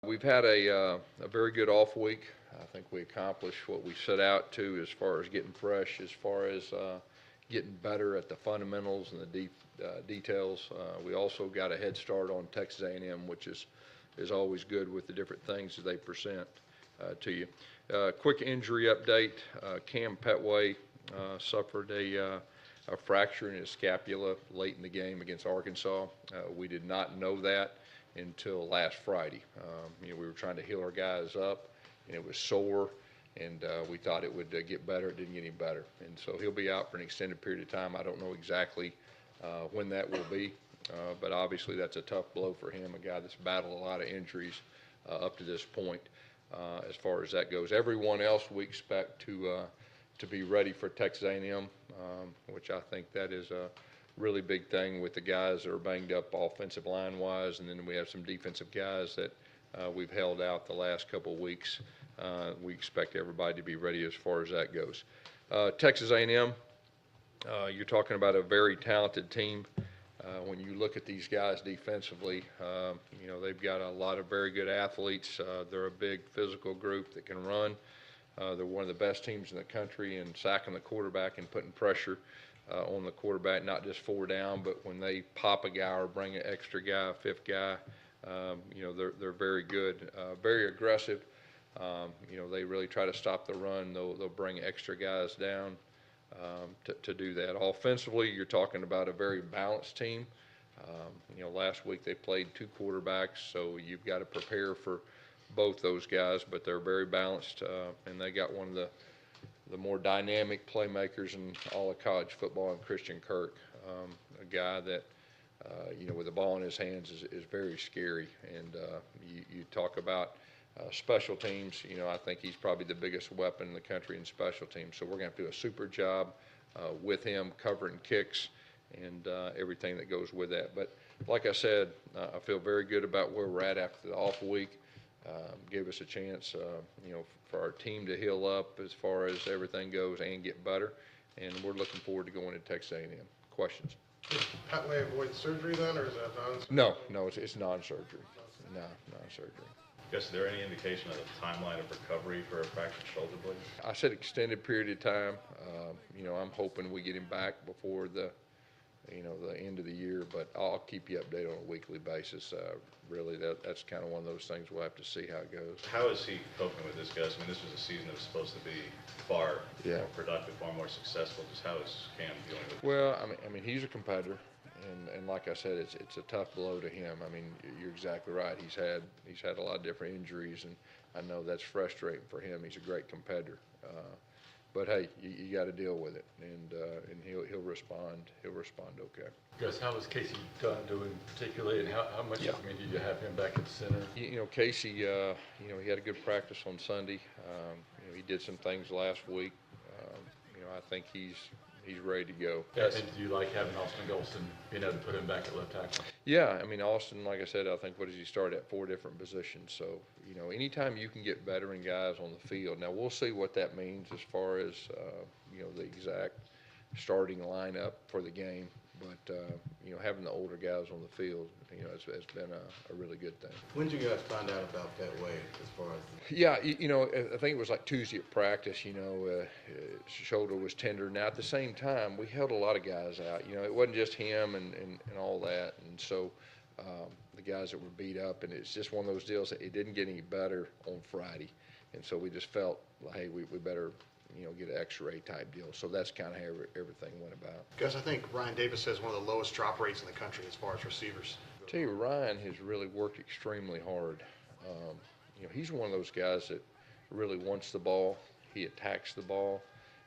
We've had a very good off week. I think we accomplished what we set out to as far as getting fresh, as far as getting better at the fundamentals and the details. We also got a head start on Texas A&M, which is always good with the different things that they present to you. Quick injury update. Kam Pettway suffered a fracture in his scapula late in the game against Arkansas. We did not know that until last Friday. We were trying to heal our guys up, and it was sore, and we thought it would get better. It didn't get any better, and so he'll be out for an extended period of time. I don't know exactly when that will be, but obviously that's a tough blow for him, a guy that's battled a lot of injuries up to this point as far as that goes. Everyone else we expect to be ready for Texas A&M, which I think that is a really big thing with the guys that are banged up offensive line wise, and then we have some defensive guys that we've held out the last couple of weeks. We expect everybody to be ready as far as that goes. Texas A&M, you're talking about a very talented team. When you look at these guys defensively, they've got a lot of very good athletes. They're a big physical group that can run. They're one of the best teams in the country in sacking the quarterback and putting pressure on the quarterback, not just 4 down, but when they pop a guy or bring an extra guy, a fifth guy, they're very good, very aggressive. They really try to stop the run. They'll bring extra guys down to do that. Offensively, you're talking about a very balanced team. Last week they played 2 quarterbacks, so you've got to prepare for both those guys, but they're very balanced, and they got one of the more dynamic playmakers in all of college football, and Christian Kirk, a guy that, with the ball in his hands is very scary. And you talk about special teams, I think he's probably the biggest weapon in the country in special teams. So we're going to have to do a super job with him covering kicks and everything that goes with that. But like I said, I feel very good about where we're at after the off week. Gave us a chance, for our team to heal up as far as everything goes and get better. And we're looking forward to going to Texas A&M. Questions? Does Pettway avoid surgery then, or is that non-surgery? No, it's non-surgery. No, non-surgery. Guess, is there any indication of the timeline of recovery for a fractured shoulder blade? I said extended period of time. I'm hoping we get him back before the end of the year, but I'll keep you updated on a weekly basis. Really, that's kind of one of those things we'll have to see how it goes. How is he coping with this, Gus? I mean, this was a season that was supposed to be far more productive, far more successful. Just how is Cam dealing with it? Well, I mean, he's a competitor, and like I said, it's a tough blow to him. I mean, you're exactly right. He's had a lot of different injuries, and I know that's frustrating for him. He's a great competitor. But hey, you got to deal with it, and he'll respond. He'll respond okay. Gus, how was Casey Dunn doing particularly, and how much? I mean, did you have him back at the center? Casey, he had a good practice on Sunday. He did some things last week. I think he's ready to go. Yes. And do you like having Austin Golston being able to put him back at left tackle? Yeah, I mean, Austin, like I said, I think, what does he start at? 4 different positions. So, anytime you can get veteran guys on the field. Now, we'll see what that means as far as, the exact starting lineup for the game. But, having the older guys on the field, has been a really good thing. When did you guys find out about Pettway as far as? Yeah, I think it was like Tuesday at practice, his shoulder was tender. Now, at the same time, we held a lot of guys out. It wasn't just him and all that. And so the guys that were beat up, and it's just one of those deals that it didn't get any better on Friday. And so we just felt, like, hey, we better get an X-ray type deal. So that's kind of how everything went about. Gus, I think Ryan Davis has one of the lowest drop rates in the country as far as receivers. I tell you, Ryan has really worked extremely hard. He's one of those guys that really wants the ball. He attacks the ball.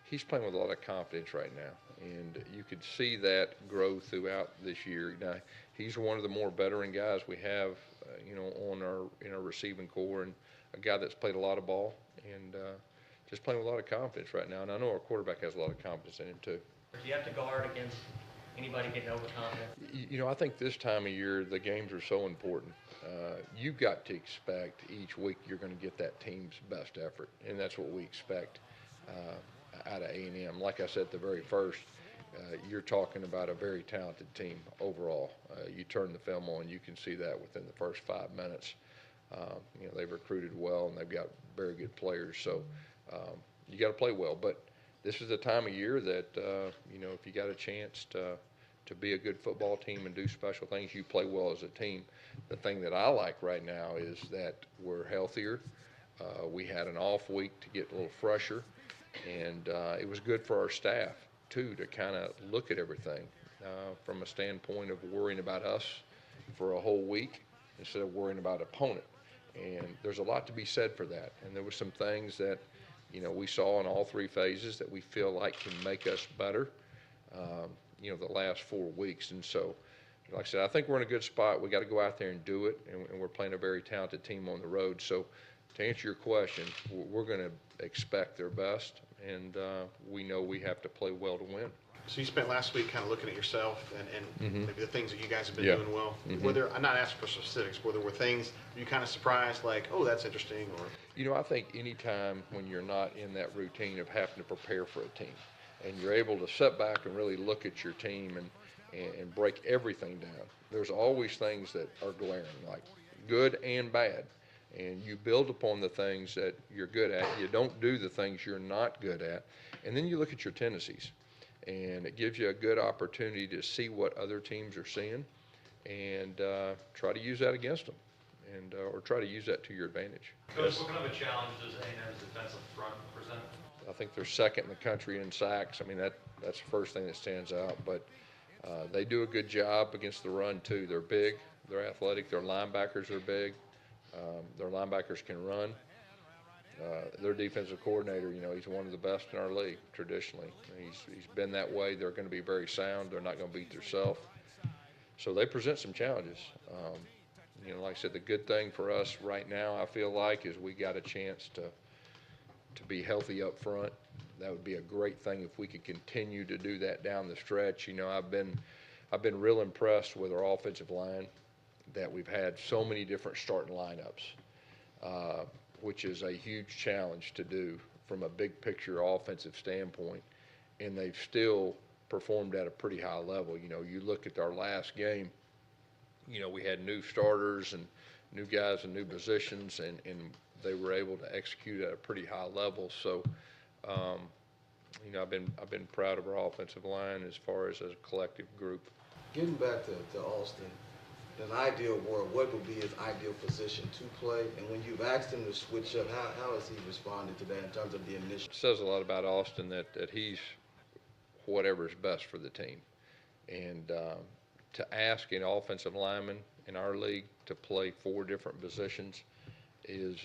He's playing with a lot of confidence right now, and you could see that grow throughout this year. Now, he's one of the more veteran guys we have, in our receiving core, and a guy that's played a lot of ball and just playing with a lot of confidence right now. And I know our quarterback has a lot of confidence in him too. Do you have to guard against anybody getting overconfident? I think this time of year the games are so important. You've got to expect each week you're going to get that team's best effort, and that's what we expect out of A&M. Like I said at the very first, you're talking about a very talented team overall. You turn the film on, you can see that within the first 5 minutes. They've recruited well and they've got very good players. So you got to play well. But this is the time of year that, if you got a chance to be a good football team and do special things, you play well as a team. The thing that I like right now is that we're healthier. We had an off week to get a little fresher, and it was good for our staff, too, to kind of look at everything from a standpoint of worrying about us for a whole week instead of worrying about opponent. And there's a lot to be said for that. And there were some things that, we saw in all three phases that we feel like can make us better, the last 4 weeks. And so, like I said, I think we're in a good spot. We got to go out there and do it, and we're playing a very talented team on the road. So to answer your question, we're going to expect their best, and we know we have to play well to win. So you spent last week kind of looking at yourself and maybe the things that you guys have been Yeah. doing well. Mhm. Were there, I'm not asking for specifics, were there things you kind of surprised, like, oh, that's interesting, or? I think any time when you're not in that routine of having to prepare for a team, and you're able to sit back and really look at your team and break everything down, there's always things that are glaring, like good and bad. And you build upon the things that you're good at. You don't do the things you're not good at. And then you look at your tendencies. And it gives you a good opportunity to see what other teams are seeing and try to use that against them, and or try to use that to your advantage. Coach, what kind of a challenge does A&M's defensive front present? I think they're second in the country in sacks. I mean, that's the first thing that stands out. But they do a good job against the run, too. They're big. They're athletic. Their linebackers are big. Their linebackers can run. Their defensive coordinator, he's one of the best in our league traditionally. He's been that way. They're going to be very sound. They're not going to beat themselves. So they present some challenges. Like I said, the good thing for us right now, I feel like, is we got a chance to be healthy up front. That would be a great thing if we could continue to do that down the stretch. I've been real impressed with our offensive line, that we've had so many different starting lineups, which is a huge challenge to do from a big picture offensive standpoint, and they've still performed at a pretty high level. You look at our last game, we had new starters and new guys in new positions, and they were able to execute at a pretty high level. So, I've been proud of our offensive line as far as a collective group. Getting back to Austin, in an ideal world, what would be his ideal position to play? And when you've asked him to switch up, how has he responded to that in terms of the initiative? It says a lot about Austin that he's whatever's best for the team. And to ask an offensive lineman in our league to play 4 different positions is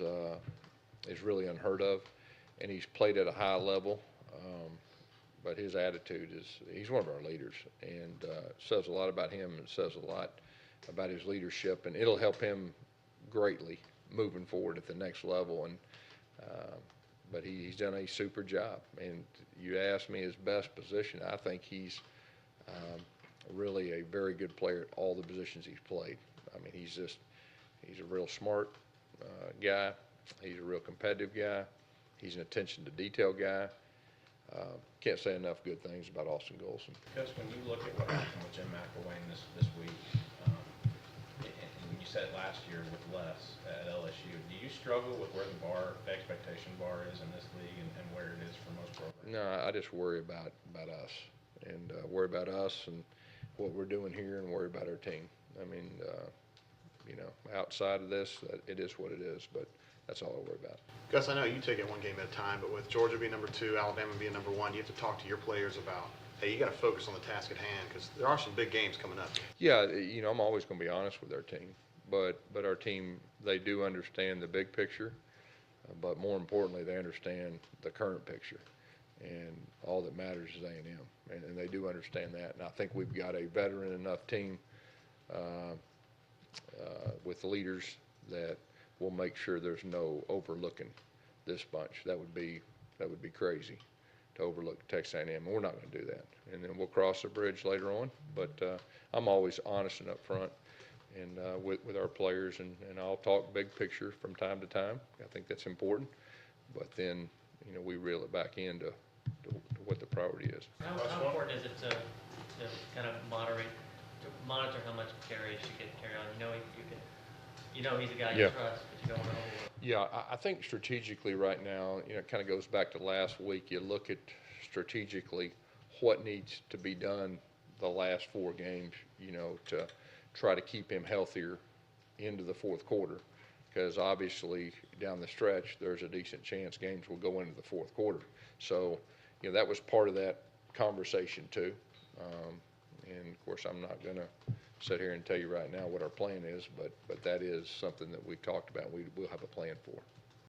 really unheard of. And he's played at a high level. But his attitude is, he's one of our leaders, and says a lot about him, and says a lot about his leadership, and it'll help him greatly moving forward at the next level. And but he's done a super job. And you ask me his best position, I think he's really a very good player at all the positions he's played. I mean, he's a real smart guy. He's a real competitive guy. He's an attention to detail guy. Can't say enough good things about Austin Golson. Because when you look at what happened with Jim McElwain this week, and you said last year with Les at LSU, do you struggle with where the expectation bar is in this league and where it is for most programs? No, I just worry about us, and worry about us and what we're doing here, and worry about our team. I mean, outside of this, it is what it is, but that's all I worry about. Gus, I know you take it one game at a time, but with Georgia being number 2, Alabama being number 1, you have to talk to your players about, hey, you got to focus on the task at hand, because there are some big games coming up. Yeah, I'm always going to be honest with our team, but our team, they do understand the big picture, but more importantly, they understand the current picture, and all that matters is A&M, and they do understand that. And I think we've got a veteran enough team with leaders that will make sure there's no overlooking this bunch. That would be crazy to overlook Texas A&M, and we're not going to do that. And then we'll cross the bridge later on. But I'm always honest and upfront, and with our players, and I'll talk big picture from time to time. I think that's important. But then we reel it back into what the priority is. How important is it to kind of monitor how much carries you get carried on? You can You know he's a guy Yeah. you trust, but you don't want to overlook. Yeah, I think strategically right now, you know, it kind of goes back to last week. You look at strategically what needs to be done the last 4 games, you know, to try to keep him healthier into the fourth quarter. Because obviously down the stretch, there's a decent chance games will go into the fourth quarter. So, you know, that was part of that conversation too. And of course, I'm not going to sit here and tell you right now what our plan is, but that is something that we talked about. We'll have a plan for.